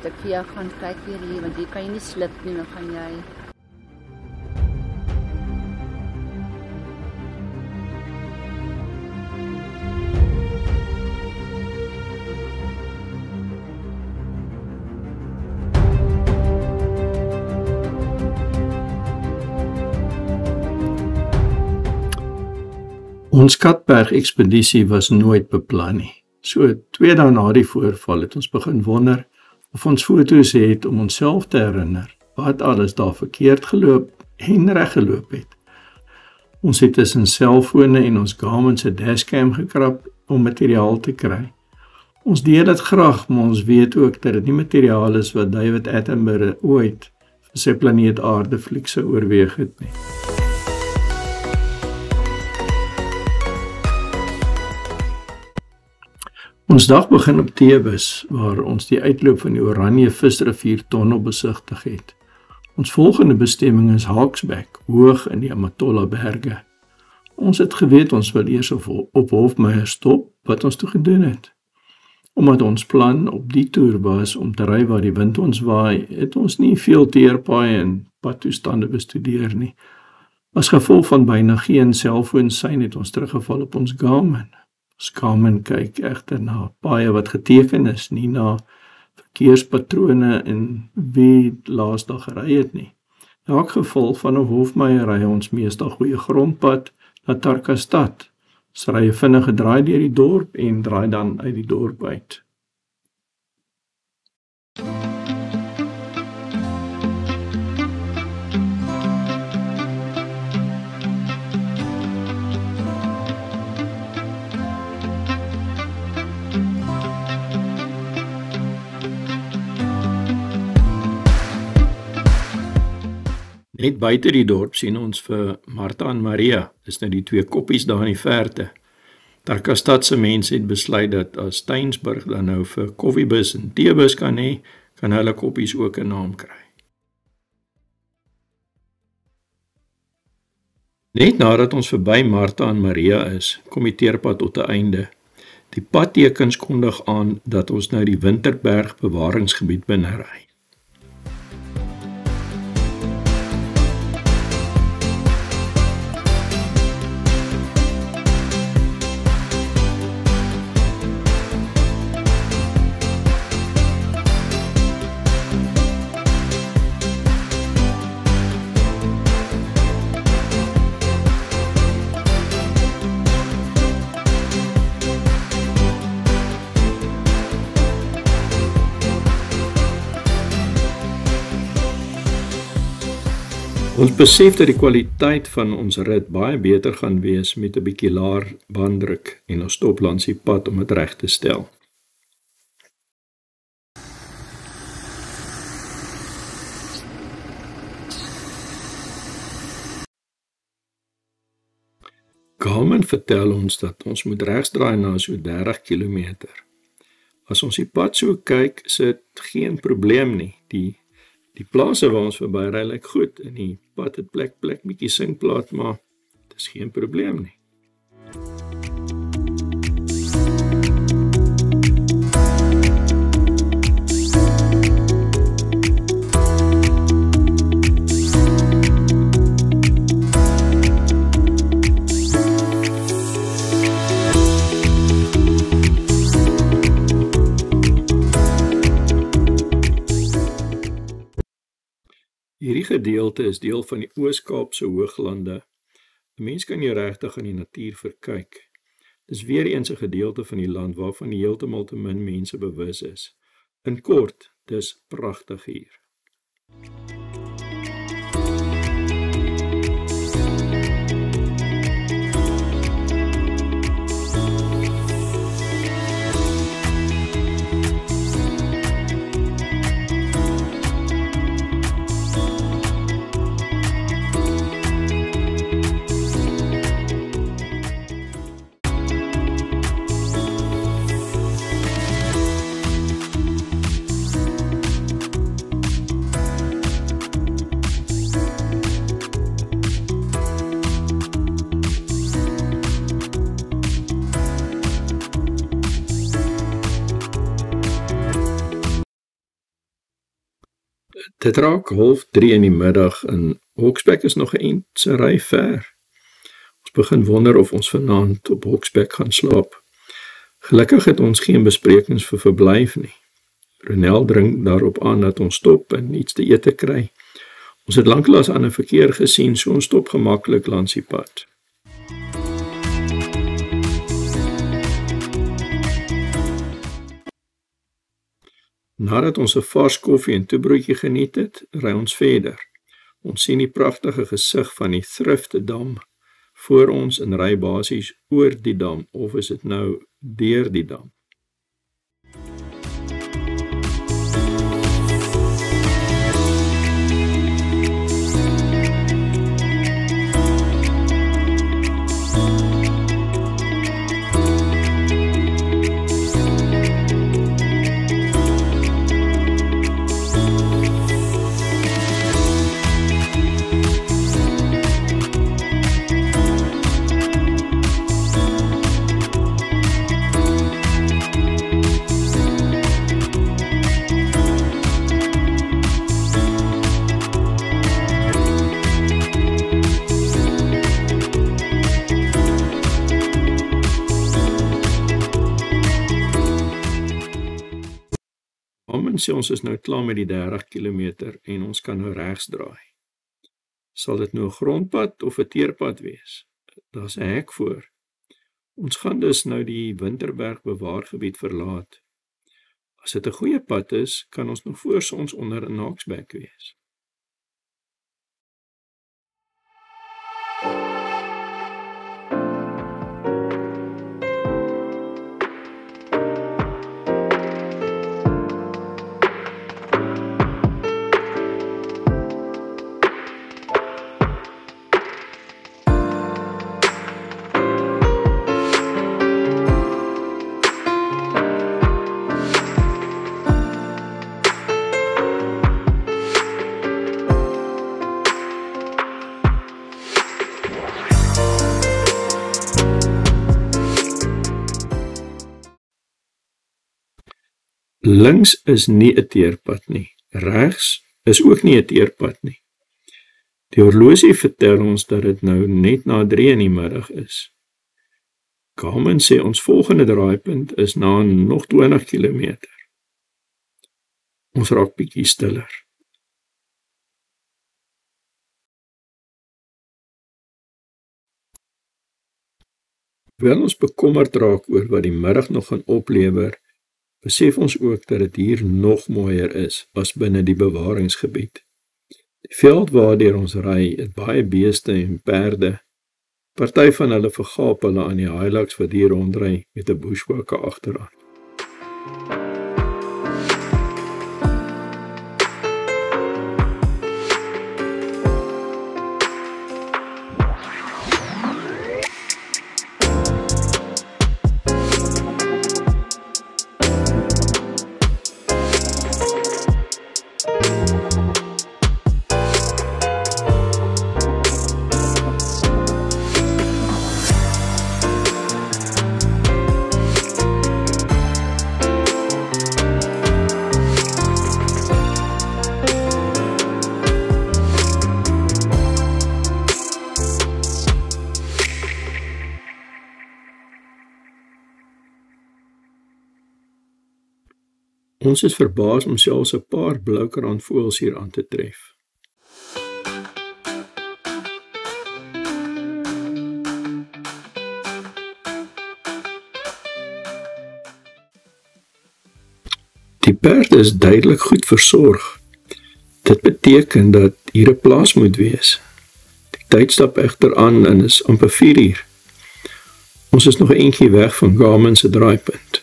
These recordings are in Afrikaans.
Ek vir jou gaan kyk hier, want hier kan jy nie slip nie, dan gaan jy Ons Katberg-ekspedisie was nooit beplan nie. So 2 dae na die voorval het ons begin wonder of ons foto's het om onsself te herinner wat alles daar verkeerd geloop en reg geloop het. Ons het tussen selfone en ons Garmin se dashcam gekrap om materiaal te kry. Ons deed dit graag, maar ons weet ook dat dit nie materiaal is wat David Attenborough ooit vir sy planeet Aarde fliek sou oorweeg het nie. Ons dag begin op Thebes, waar ons die uitloop van die Oranje Visrivier tonnel besigtig het. Ons volgende bestemming is Hawksback, hoog in die Amatola berge. Ons het geweet ons wil eers op Hofmeyer stop, wat ons toe gedoen het. Omdat ons plan op die toer was om te ry waar die wind ons waai, het ons nie veel teerpaaie en padtoestande bestudeer nie. As gevolg van byna geen selfoonsein het ons teruggeval op ons Garmin. Garmin kyk egter na paaie wat geteken is, nie na verkeerspatrone en wie laasdag gery het nie. In elk geval van Hofmeyer ry ons meestal goeie grondpad na Tarkastad. Ons ry 'n vinnige draai deur die dorp en draai dan uit die dorp uit. Net buite die dorp sien ons vir Martha en Maria, dis nou die 2 koppies daar in die verte. Tarkastad se mense het besluit dat as Steinsburg dan nou vir koffiebus en teebus kan hê, kan hulle koppies ook 'n naam kry. Net nadat ons verby Martha en Maria is, kom die teerpad tot 'n einde. Die padtekens kondig aan dat ons nou die Winterberg bewaringsgebied binne ry. Ons besef dat die kwaliteit van ons rit baie beter gaan wees met 'n bietjie laer banddruk en ons stop langs die pad om dit reg te stel. Garmin vertel ons dat ons moet regsdraai na so 30 km. As ons die pad so kyk, is dit geen probleem nie. Die plase waar ons verby ry lyk goed en die pad het plek bietjie singplaat, maar dit is geen probleem nie. Hierdie gedeelte is deel van die Oos-Kaapse Hooglande. 'n Mens kan hier regtig aan die natuur verkyk. Dis weer eens 'n gedeelte van die land waarvan heeltemal te min mense bewus is. In kort, dis pragtig hier. Dit raak 2:30 in die middag en Hogsback is nog 'n eentse ry ver. Ons begin wonder of ons vanaand op Hogsback gaan slaap. Gelukkig het ons geen besprekings vir verblyf nie. Ronel dring daarop aan dat ons stop en iets te eet kry. Ons het lanklaas aan 'n verkeer gesien, so ons stop gemaklik langs die pad. Nadat ons 'n vars koffie en toebroodjie geniet het, ry ons verder. Ons sien die pragtige gesig van die Thriftdam voor ons en ry basies oor die dam, of is dit nou deur die dam? Sê ons is nou klaar met die 30 km en ons kan nou regs draai. Sal dit nou 'n grondpad of 'n teerpad wees? Daar's 'n hek voor. Ons gaan dus nou die Winterberg bewaargebied verlaat. As dit 'n goeie pad is, kan ons nog voor sonsonder in Hogsback wees. Links is nie 'n teerpad nie, regs is ook nie 'n teerpad nie. Die horlosie vertel ons dat dit nou net na 3 in die middag is. Garmin sê ons volgende draaipunt is na nog 20 km. Ons raak bietjie stiller. Hoewel ons bekommerd raak oor wat die middag nog gaan oplewer, besef ons ook dat dit hier nog mooier is as binne die bewaringsgebied. Die veld waardeur ons ry het baie beeste en perde. Party van hulle vergaap hulle aan die Hilux wat hier rondry met 'n bushwalker agteraan. Ons is verbaas om selfs 'n paar bloukrandvoëls hier aan te tref. Die perde is duidelik goed versorg. Dit beteken dat hier 'n plaas moet wees. Die tyd stap egter aan en is amper 4 uur. Ons is nog 'n entjie weg van Garmin se draaipunt.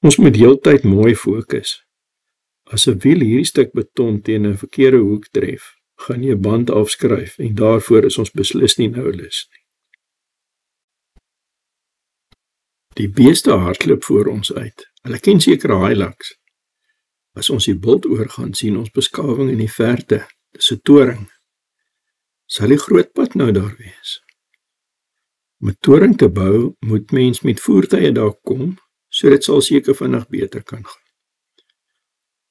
Ons moet heeltyd mooi fokus. As 'n wiel hierdie stuk beton teen 'n verkeerde hoek tref, gaan nie 'n band afskryf en daarvoor is ons beslis nie nou lus nie. Die beeste hardloop voor ons uit. Hulle ken seker Hilux. As ons die bult oorgaan, sien ons beskawing in die verte. Dis 'n toring. Sal die groot pad nou daar wees? Om 'n toring te bou, moet mens met voertuie daar kom, so dit sal seker vinnig beter kan gaan.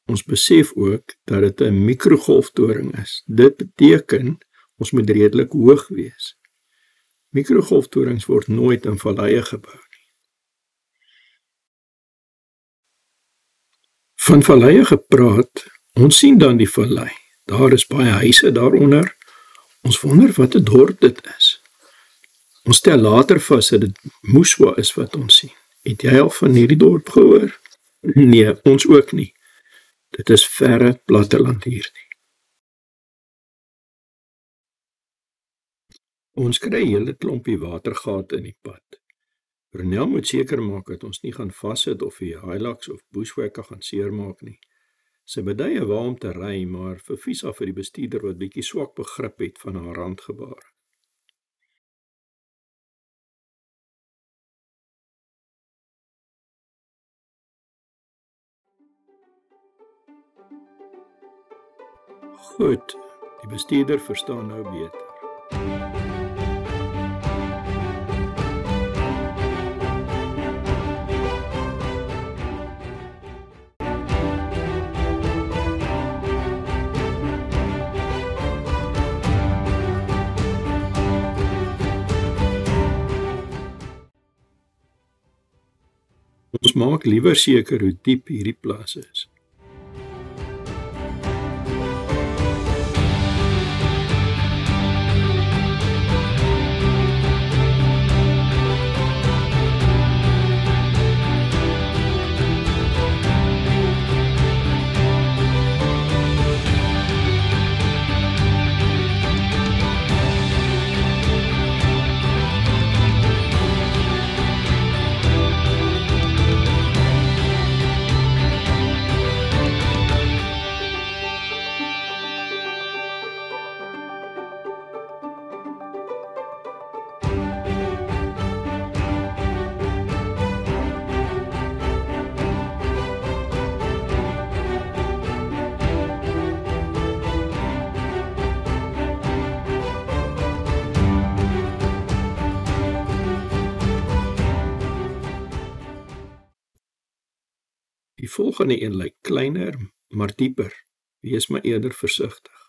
Ons besef ook dat dit 'n mikrogolftoring is. Dit beteken, ons moet redelik hoog wees. Mikrogolftorings word nooit in valleie gebou nie. Van valleie gepraat, ons sien dan die vallei. Daar is baie huise daaronder. Ons wonder wat 'n dorp dit is. Ons stel later vas dat dit Muswa is wat ons sien. Het jy al van hierdie dorp gehoor? Nee, ons ook nie. Dit is verre platteland hierdie. Ons kry 'n hele klompie watergate in die pad. Ronel moet seker maak dat ons nie gaan vassit of die Hilux of bushwhacker gaan seermaak nie. Sy bedye waar om te ry, maar vervies af vir die bestuurder wat bietjie swak begrip het van haar handgebare. Goed, die bestuurder verstaan nou beter. Ons maak liewer seker hoe diep hierdie plas is. Die volgende een lyk kleiner, maar dieper. Wees maar eerder versigtig.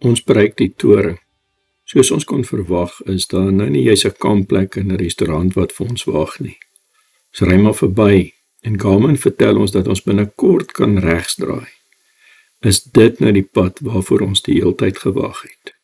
Ons bereik die toring. Soos ons kon verwag, is daar nou nie juis 'n kampplek in 'n restaurant wat vir ons wag nie. Ons ry maar verby en Garmin vertel ons dat ons binnekort kan regsdraai. Is dit nou die pad waarvoor ons die hele tyd gewag het?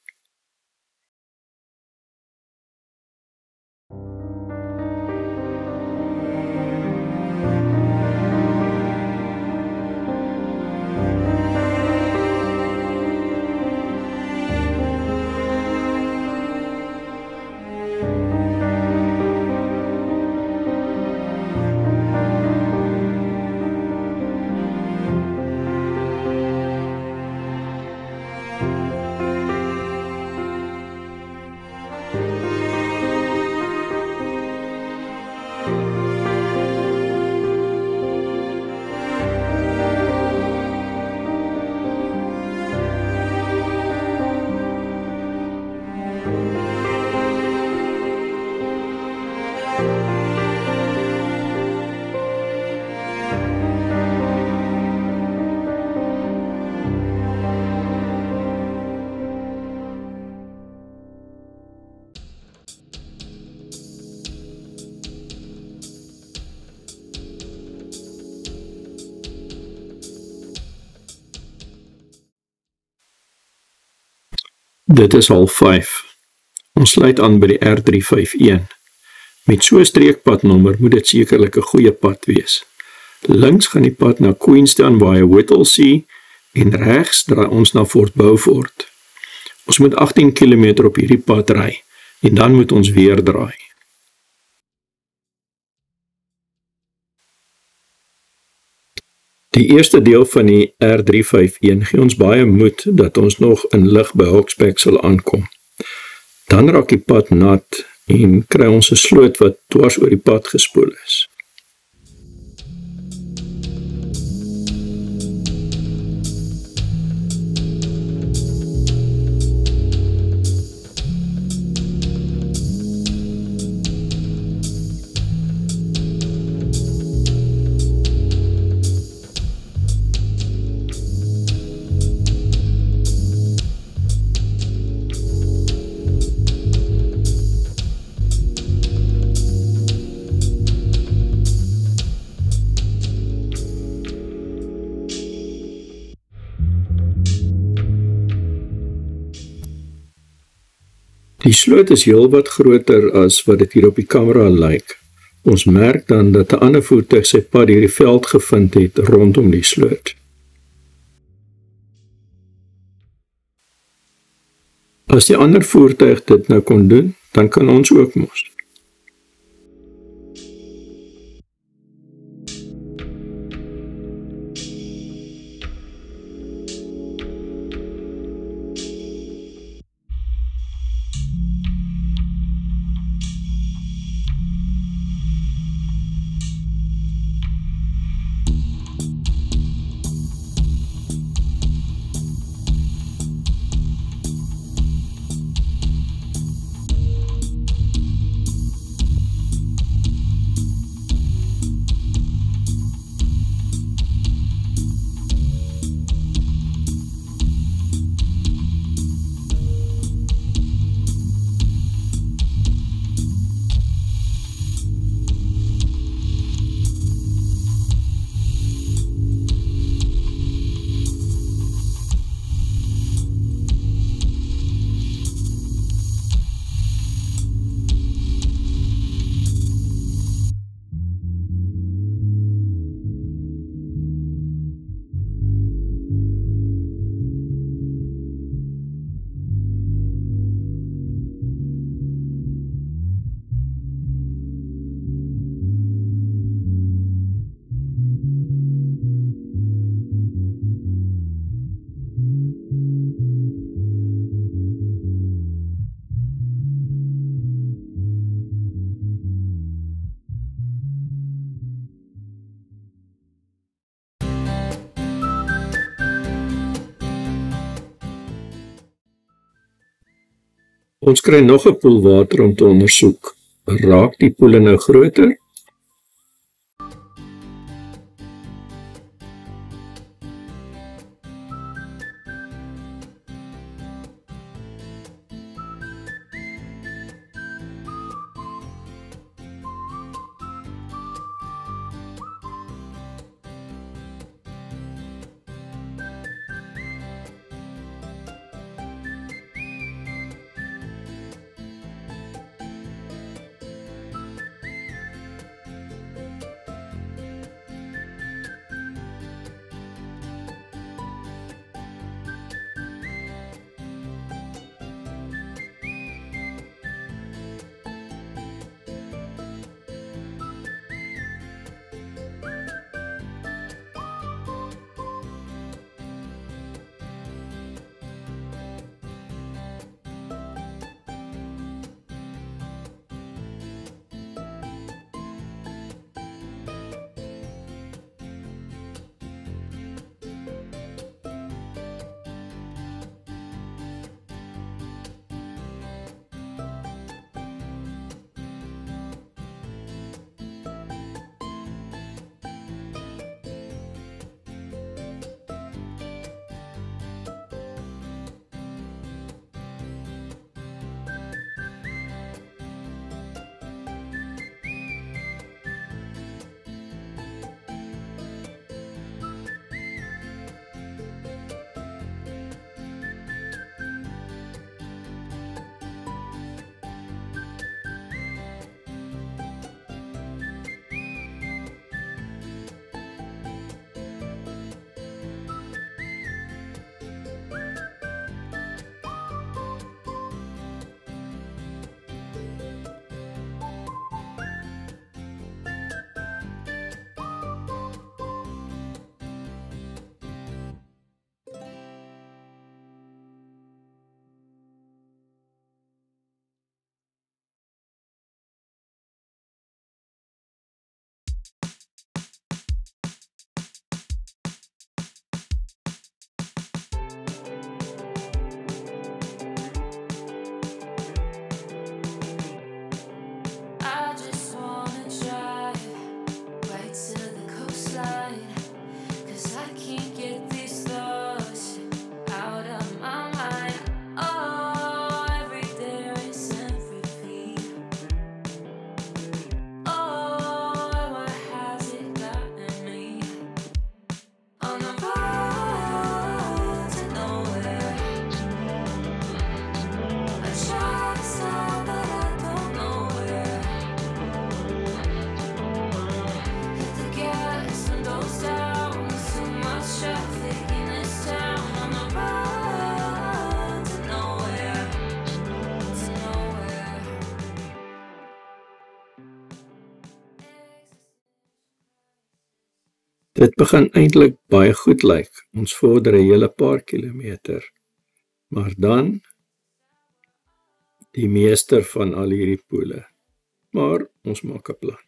Dit is half 5. Ons sluit aan by die R351. Met so 'n streekpadnommer moet dit sekerlik 'n goeie pad wees. Links gaan die pad na Queenstown via Whittlesea en regs draai ons na Fort Beaufort. Ons moet 18 km op hierdie pad ry en dan moet ons weer draai. Die eerste deel van die R351 gee ons baie moed dat ons nog in lig by Hogsback sal aankom. Dan raak die pad nat en kry ons 'n sloot wat dwars oor die pad gespoel is. Die sloot is heelwat groter as wat dit hier op die kamera lyk. Ons merk dan dat 'n ander voertuig sy pad hierdie veld gevind het rondom die sloot. As die ander voertuig dit nou kon doen, dan kan ons ook mos. Ons kry nog 'n poel water om te ondersoek. Raak die poele nou groter? Dit begin eintlik baie goed lyk. Ons vorder 'n hele paar kilometer. Maar dan die meester van al hierdie poele. Maar ons maak 'n plan.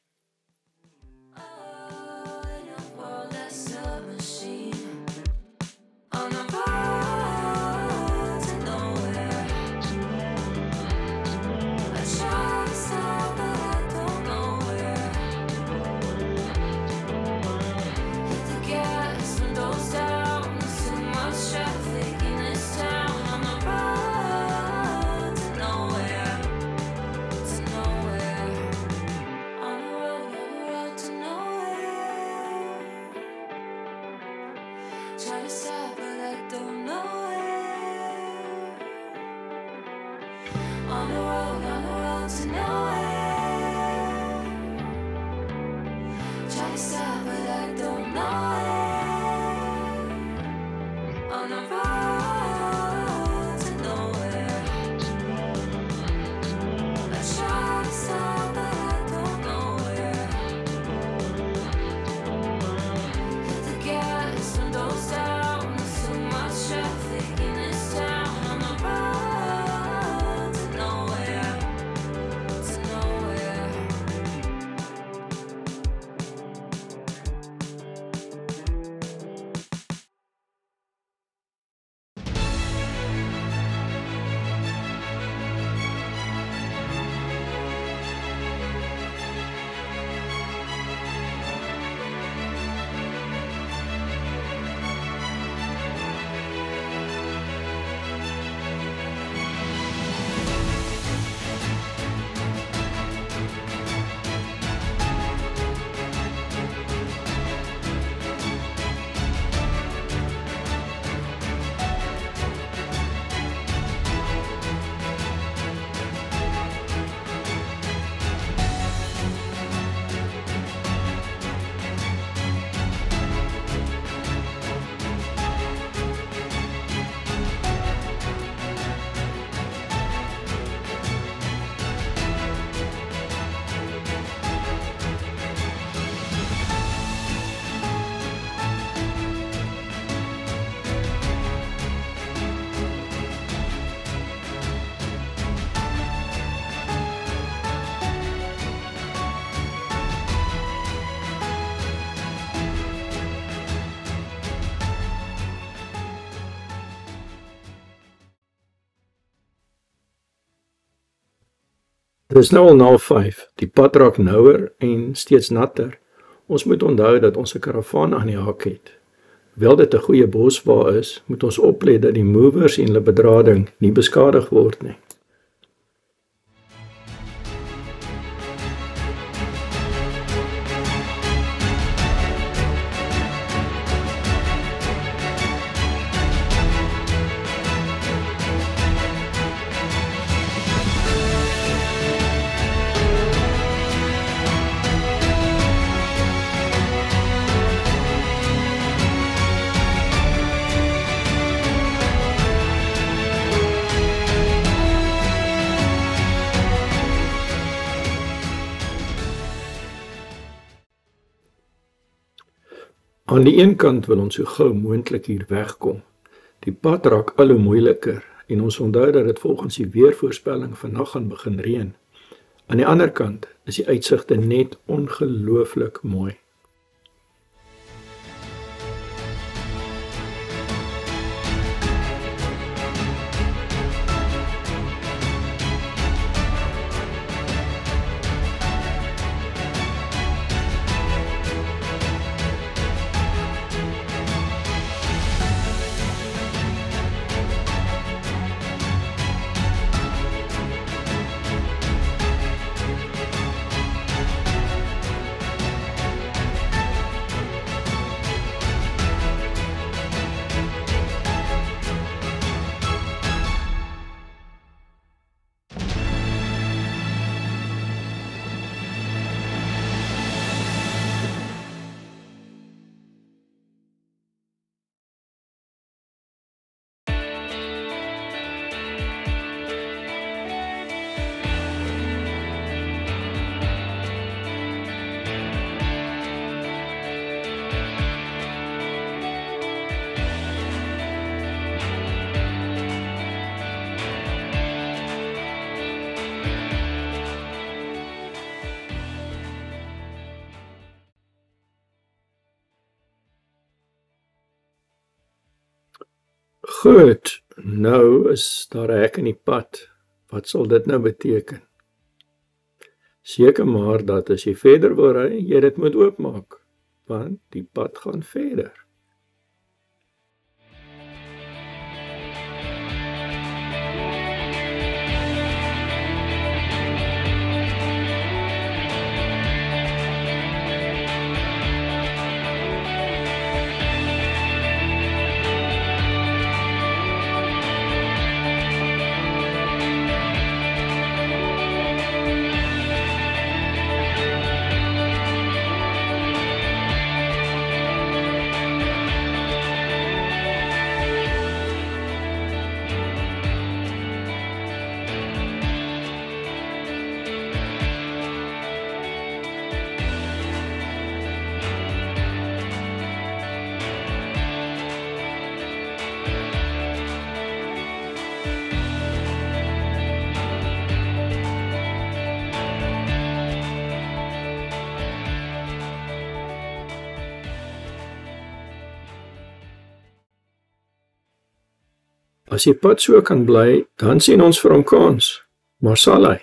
Dit is nou al na 5, die pad raak nouer en steeds natter. Ons moet onthou dat ons 'n karavaan aan die hak het. Hoewel dit 'n goeie boswa is, moet ons oplet dat die movers en hulle bedrading nie beskadig word nie. Aan die een kant wil ons so gou moontlik hier wegkom. Die pad raak al hoe moeiliker en ons onthou dat dit volgens die weervoorspelling vannag gaan begin reën. Aan die ander kant is die uitsigte net ongelooflik mooi. Goed, nou is daar 'n hek in die pad. Wat sal dit nou beteken? Seker maar dat as jy verder wil ry, jy dit moet oopmaak, want die pad gaan verder. As die pad so kan bly, dan sien ons vir hom kans. Maar sal hy?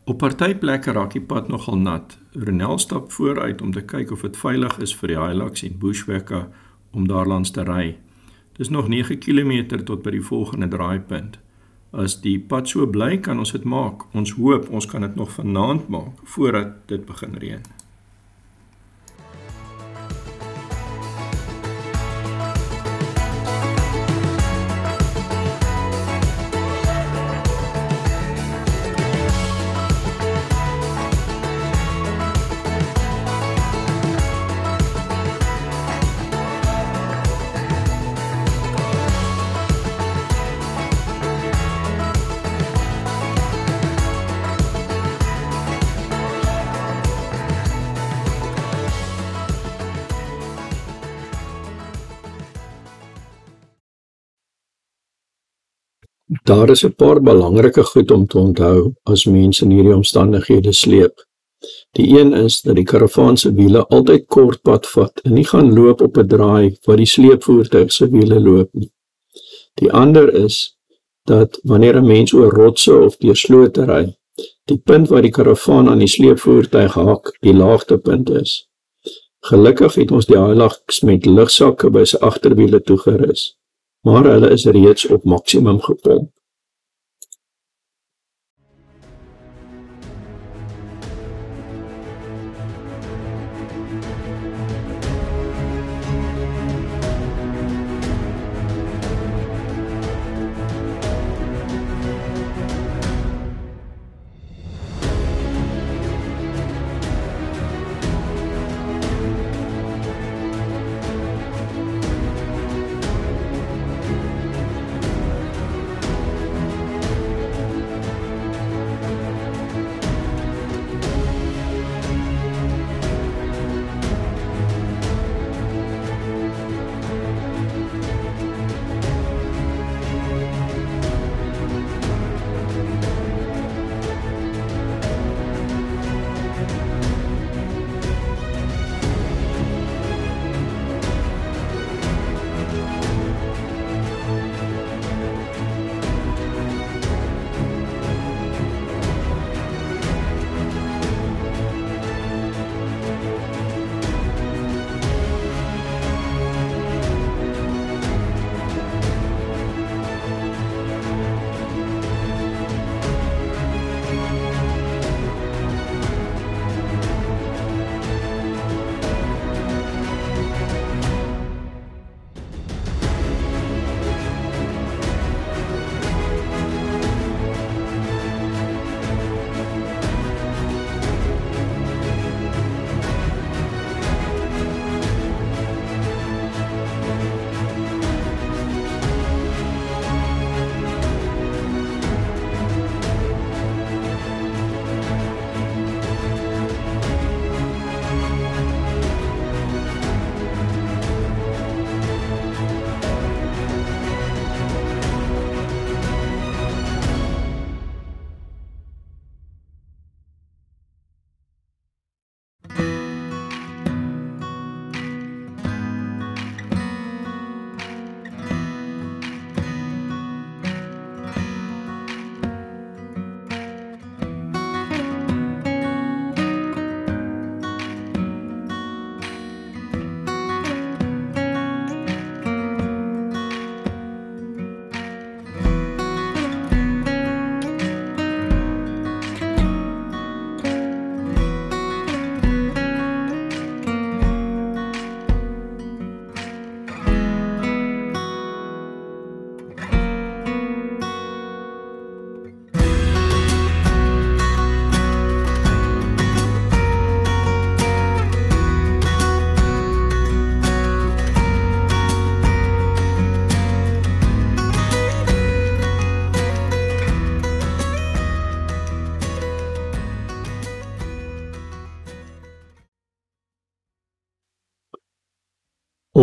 Op party plekke raak die pad nogal nat. Ronel stap vooruit om te kyk of dit veilig is vir die Hilux en Bushwhacker om daarlangs te ry. Dis nog 9 km tot by die volgende draaipunt. As die pad so bly, kan ons dit maak. Ons hoop ons kan dit nog vanaand maak voordat dit begin reën. Daar is 'n paar belangrike goed om te onthou as mense in hierdie omstandighede sleep. Die een is dat die karavaan se wiele altyd kort pad vat en nie gaan loop op 'n draai waar die sleepvoertuig se wiele loop nie. Die ander is dat wanneer 'n mens oor rotse of deur slote ry, die punt waar die karavaan aan die sleepvoertuig haak, die laagtepunt is. Gelukkig het ons die Hilux met lugsakke by sy agterwiele toegerus, maar hulle is reeds op maksimum gepomp.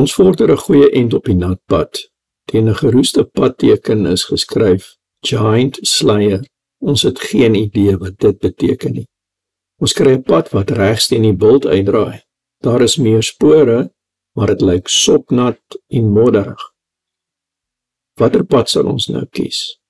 Ons vorder 'n goeie end op die natpad. Teen 'n geroeste padteken is geskryf Giant Slayer. Ons het geen idee wat dit beteken nie. Ons kry 'n pad wat regs teen die bult uitdraai. Daar is meer spore, maar dit lyk sopnat en modderig. Watter pad sal ons nou kies?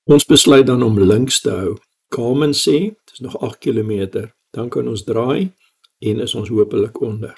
Ons besluit dan om links te hou. Carmen sê, dit is nog 8 kilometer, dan kan ons draai en is ons hopelik onder.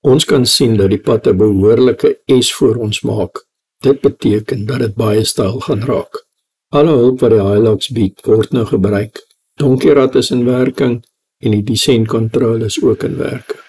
Ons kan sien dat die pad 'n behoorlike S voor ons maak. Dit beteken dat dit baie styl gaan raak. Alle hulp wat die Hilux bied word nou gebruik. Donkerrad is in werking en die descent control is ook in werking.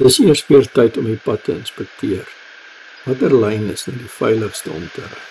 Dis eers weer tyd om die pad te inspekteer. Watter lyn is nou die veiligste om te ry?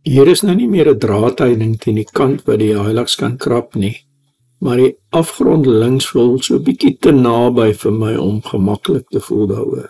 Hier is nou nie meer 'n draadheining teen die kant wat die Hilux kan krap nie, maar die afgrond links voel so bietjie te naby vir my om gemaklik te voel daaroor.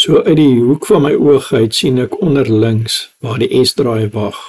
So uit die hoek van my oog uit sien ek onder links waar die S-draai wag.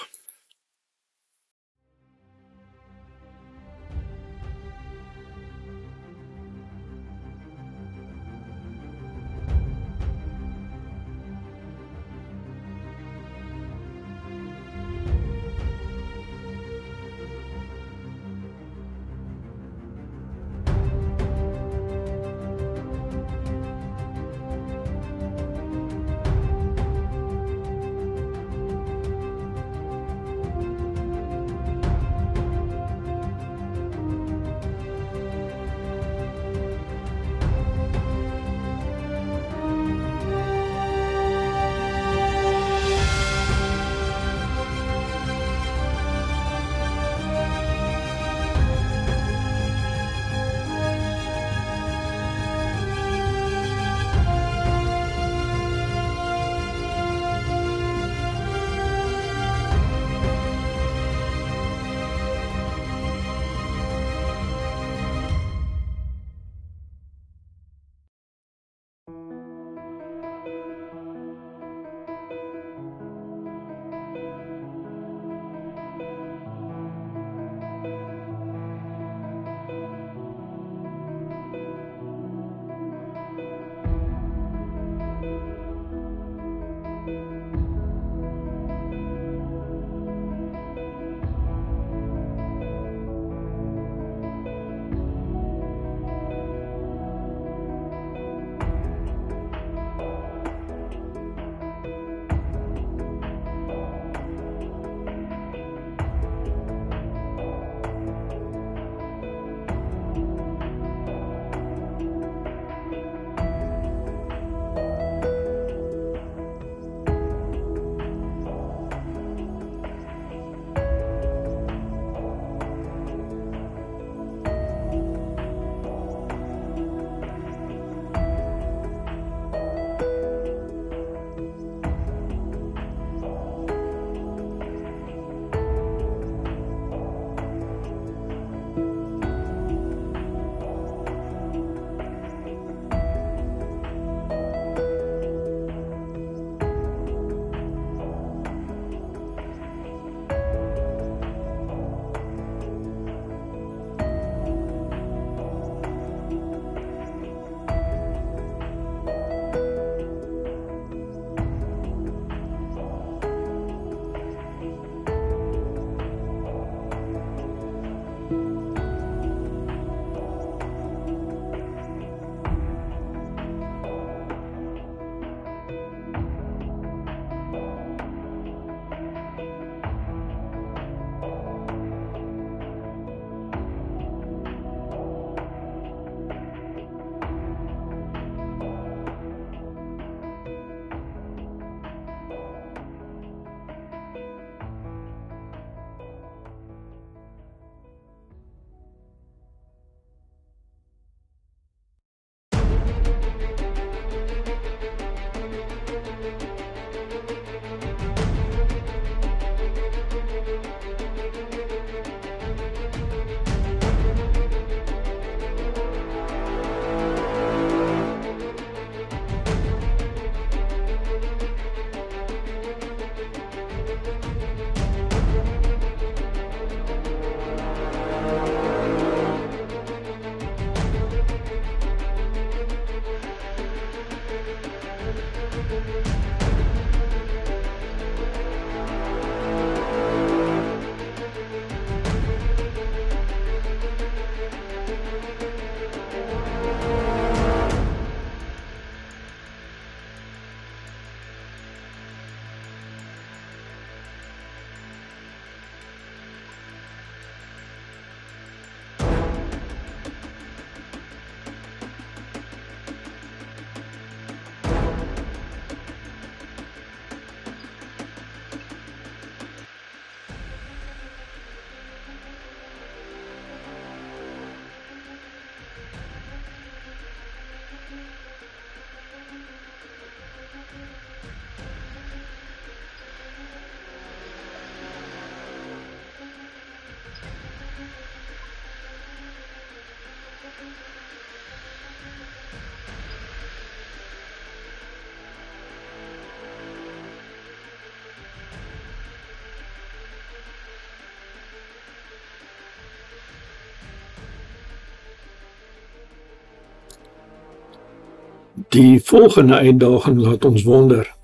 Die volgende uitdaging laat ons wonder,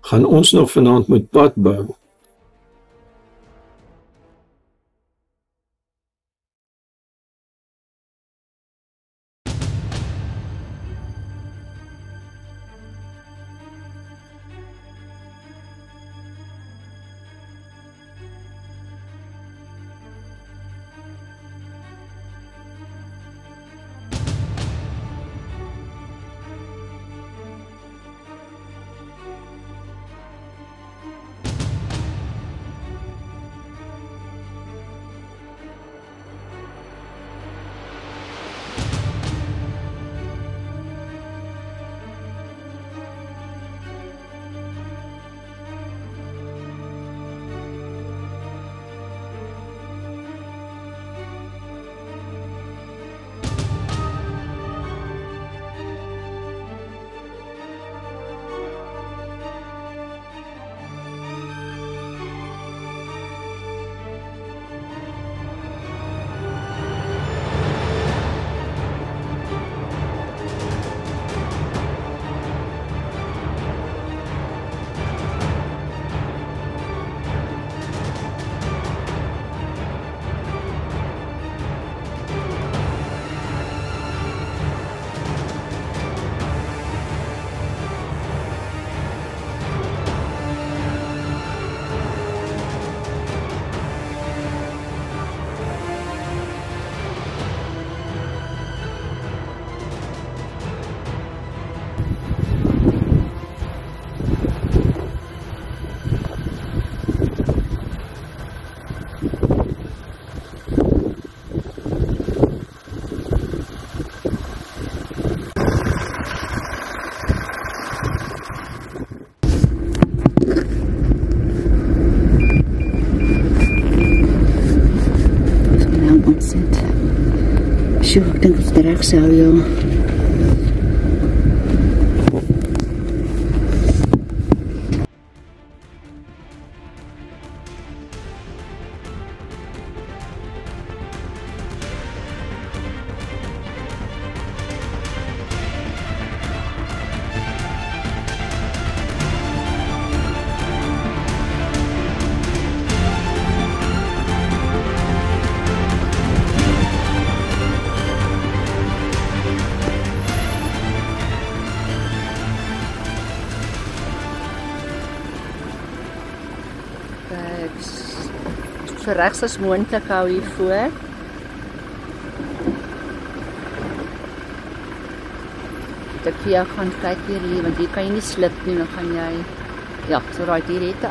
gaan ons nog vanaand met pad bou? Sjoe, ek dink ons reg sou, ja. So regs as moontlik hou hier voor. Ek vir jou gaan kyk hier, want hier kan jy nie slip nie, dan gaan jy, ja, so right, hier het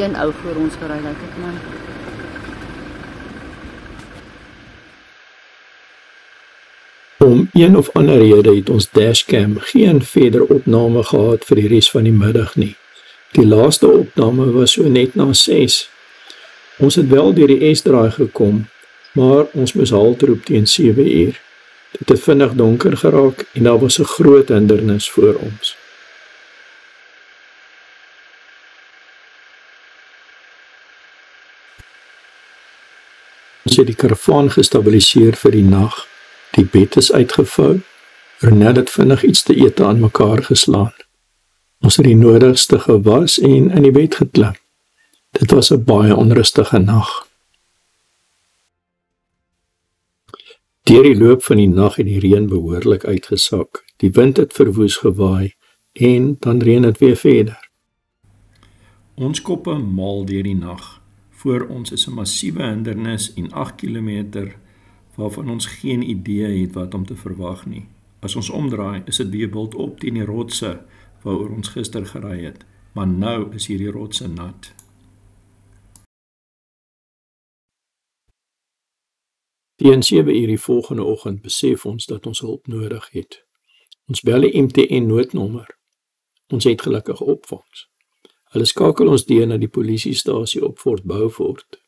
een ou voor ons gery, lyk dit my. Om een of ander rede het ons dashcam geen verder opname gehad vir die res van die middag nie. Die laaste opname was so net na 6. Ons het wel deur die S-draai gekom, maar ons moes haltroep teen 7 uur. Dit het vinnig donker geraak en daar was 'n groot hindernis voor ons. Ons het die karavaan gestabiliseer vir die nag. Die bed is uitgevou. Renat het vinnig iets te ete aan mekaar geslaan. Ons het die nodigste gewas en in die bed geklim. Dit was 'n baie onrustige nag. Deur die loop van die nag het die reën behoorlik uitgesak. Die wind het verwoes gewaai en dan reën dit weer verder. Ons koppe maal deur die nag. Voor ons is 'n massiewe hindernis en 8 km waarvan ons geen idee het wat om te verwag nie. As ons omdraai, is dit weer wild op teen die rotse waaroor ons gister gery het, maar nou is hierdie rotse nat. Teen 7 uur die volgende oggend besef ons dat ons hulp nodig het. Ons bel die MTN noodnommer. Ons het gelukkig opvangs. Hulle skakel ons deur na die polisiestasie op Fort Beaufort.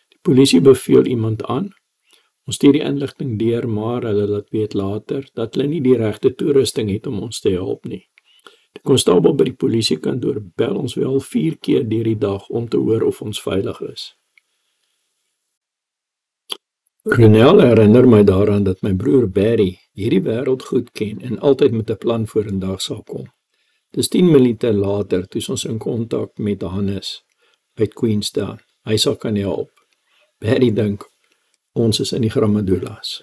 Die polisie beveel iemand aan. Ons stuur die inligting deur, maar hulle laat weet later dat hulle nie die regte toerusting het om ons te help nie. Die konstabel by die polisiekantoor bel ons wel 4 keer deur die dag om te hoor of ons veilig is. Renel herinner my daaraan dat my broer Barry hierdie wêreld goed ken en altyd met 'n plan vorendag sal kom. Dis 10 minute later toe ons in kontak met Hannes by Queenstown. Hy sal kan help. Barry dink ons is in die Gramadulas.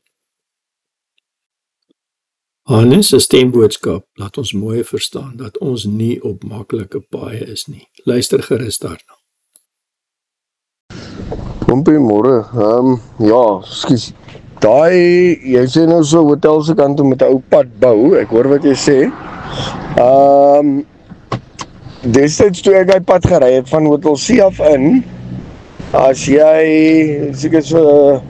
Hannes se stemboodskap laat ons mooi verstaan dat ons nie op maklike paaie is nie. Luister gerus daarna. Goeiemôre. Ja, skus. Jy sê nou so hotel se kant toe met 'n ou pad bou. Ek hoor wat jy sê. Destyds toe ek daai pad gery het van Hotel C af in, as jy seker so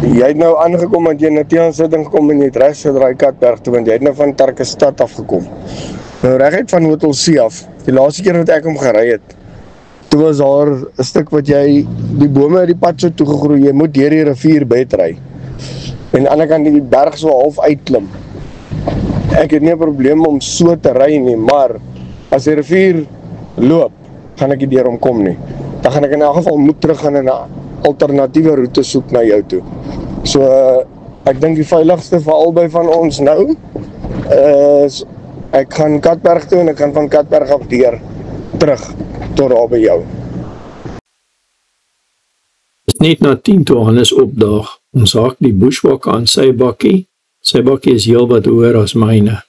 jy het nou aangekom dat jy na die aansitting gekom en jy het regs gedraai Katberg toe, want jy het nou van Tarkestad afgekom. Nou reguit van Hotel C af. Die laaste keer wat ek hom gery het, toe was daar 'n stuk wat jy die bome uit die pad so toegegroei, jy moet deur die rivierbed ry. En aan die ander kant die berg so half uitklim. Ek het nie 'n probleem om so te ry nie, maar as die rivier loop, gaan ek nie deur hom kom nie. Dan gaan ek in elk geval moet teruggaan en 'n alternatiewe roete soek na jou toe. So ek dink die veiligste vir albei van ons nou is ek gaan Katberg toe en ek gaan van Katberg af deur terug tot daar by jou. Dit is net na 10 toe Hannes opdaag. Ons haak die bushwalker aan sy bakkie. Sy bakkie is heel wat hoër as myne.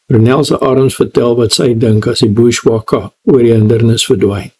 Renel se arms vertel wat sy dink as die bushwalker oor die hindernis verdwyn.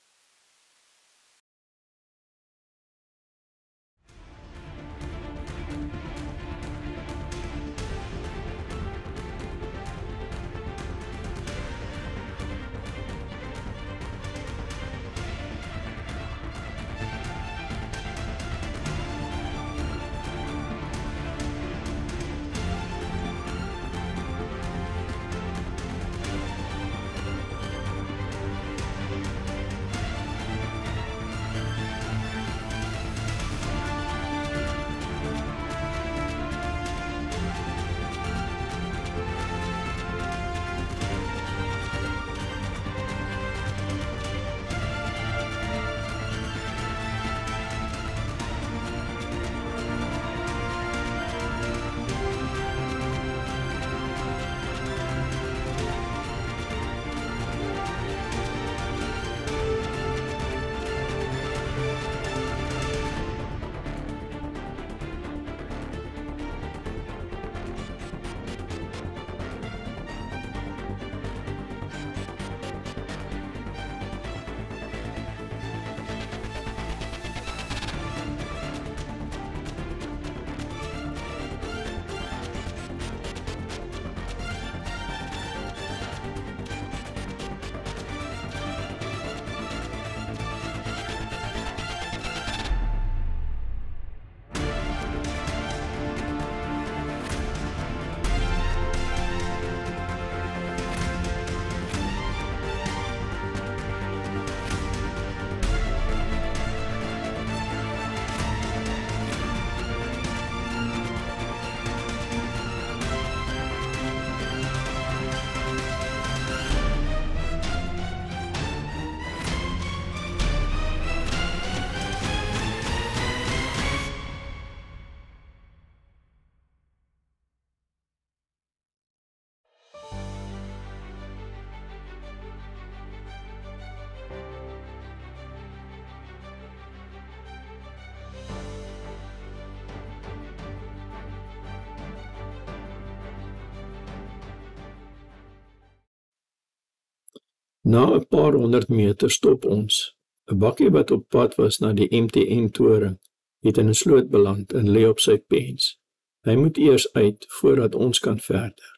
Na 'n paar 100 meter stop ons. 'n Bakkie wat op pad was na die MTN-toring het in 'n sloot beland en lê op sy pens. Hy moet eers uit voordat ons kan verder.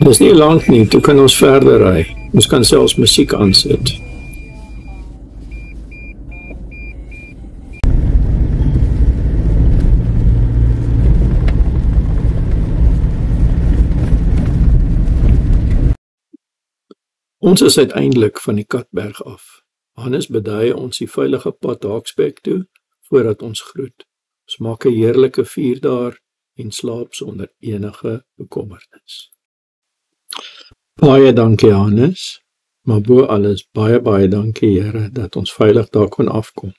Dis nie lank nie, toe kan ons verder ry. Ons kan selfs musiek aansit. Ons is uiteindelik van die Katberg af. Hannes bedui ons die veilige pad Hawksbeck toe, voordat ons groet. Ons maak 'n heerlike vuur daar en slaap sonder enige bekommernis. Baie dankie Hannes, maar bo alles baie dankie Here dat ons veilig daar kon afkom.